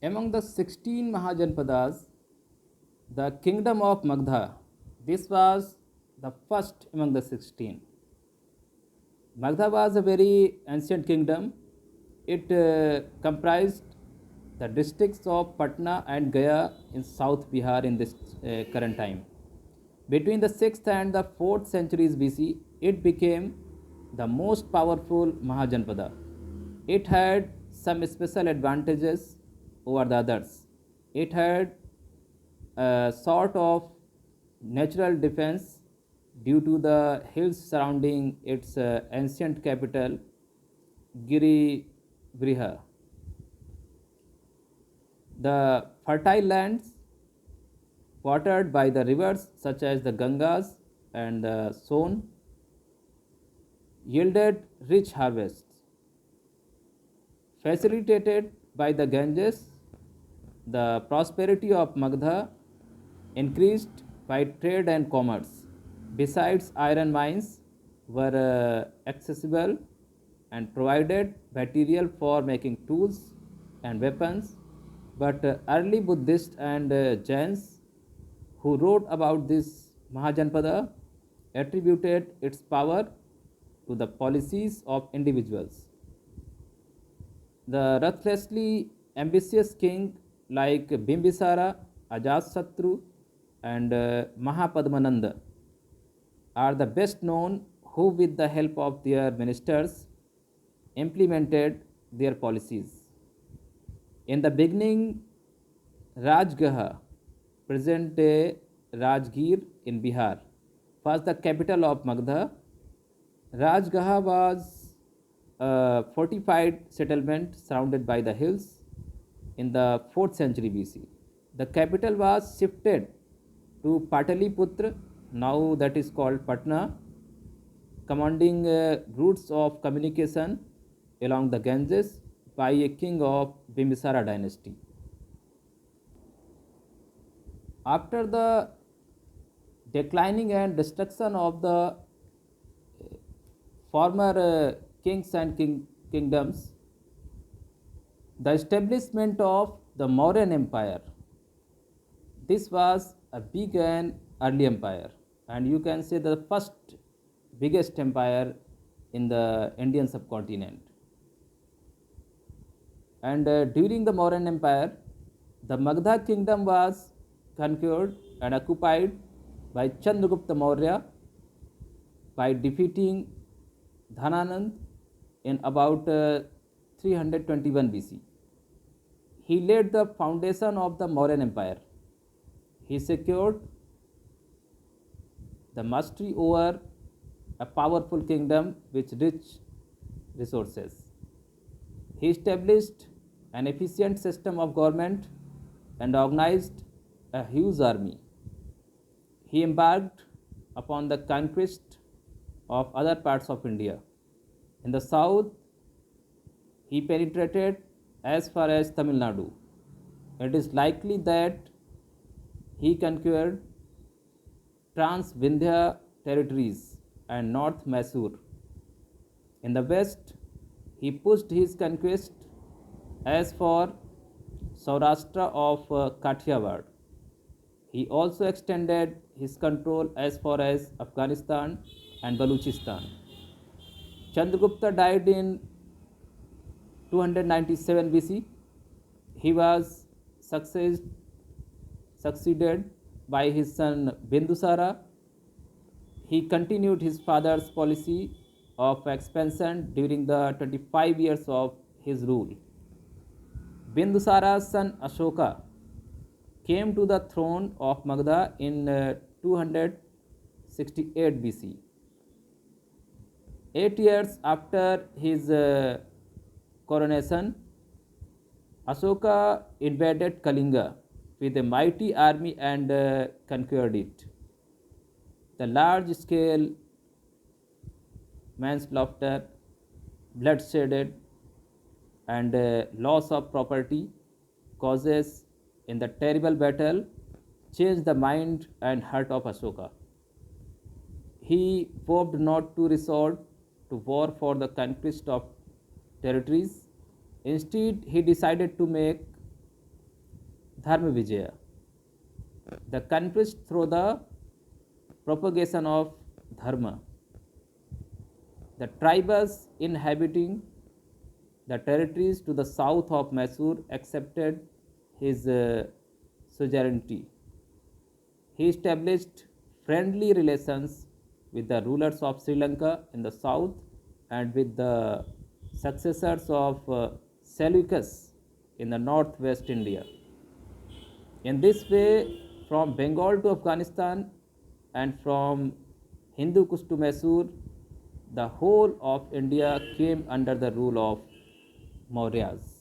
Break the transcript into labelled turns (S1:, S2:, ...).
S1: Among the 16 Mahajanpadas, the kingdom of Magdha, this was the first among the 16. Magdha was a very ancient kingdom. It comprised the districts of Patna and Gaya in South Bihar in this current time. Between the 6th and the 4th centuries BC, it became the most powerful Mahajanpada. It had some special advantages over the others. It had a sort of natural defense due to the hills surrounding its ancient capital, Girigriha. The fertile lands, watered by the rivers such as the Gangas and the Son, yielded rich harvests. Facilitated by the Ganges, the prosperity of Magdha increased by trade and commerce. Besides, iron mines were accessible and provided material for making tools and weapons. But early Buddhists and Jains who wrote about this Mahajanpada attributed its power to the policies of individuals. The ruthlessly ambitious king like Bimbisara, Ajatasattu, and Mahapadmananda are the best known who, with the help of their ministers, implemented their policies. In the beginning, Rajgaha, present day Rajgir in Bihar, was the capital of Magdha. Rajgaha was a fortified settlement surrounded by the hills in the 4th century BC. The capital was shifted to Pataliputra, now that is called Patna, commanding routes of communication along the Ganges by a king of Bimbisara dynasty. After the declining and destruction of the former kings and kingdoms, the establishment of the Mauryan Empire. This was a big and early empire, and you can say the first biggest empire in the Indian subcontinent. And during the Mauryan Empire, the Magdha kingdom was conquered and occupied by Chandragupta Maurya by defeating Dhananand in about 321 BC. He laid the foundation of the Mauryan Empire. He secured the mastery over a powerful kingdom with rich resources. He established an efficient system of government and organized a huge army. He embarked upon the conquest of other parts of India. In the south, he penetrated as far as Tamil Nadu. It is likely that he conquered Trans-Vindhya territories and North Mysore. In the west, he pushed his conquest as far Saurashtra of Kathiawar. He also extended his control as far as Afghanistan and Baluchistan. Chandragupta died in 297 BC. He was succeeded by his son Bindusara. He continued his father's policy of expansion during the 25 years of his rule. Bindusara's son Ashoka came to the throne of Magdha in 268 BC. 8 years after his coronation, Ashoka invaded Kalinga with a mighty army and conquered it. The large scale manslaughter, bloodshed, and loss of property causes in the terrible battle changed the mind and heart of Ashoka. He vowed not to resort to war for the conquest of territories. Instead, he decided to make Dharma Vijaya. The conquest through the propagation of Dharma. The tribes inhabiting the territories to the south of Mysore accepted his suzerainty. He established friendly relations with the rulers of Sri Lanka in the south and with the successors of Seleucus in the northwest India. In this way, from Bengal to Afghanistan and from Hindu Kush to Mysore, the whole of India came under the rule of Mauryas.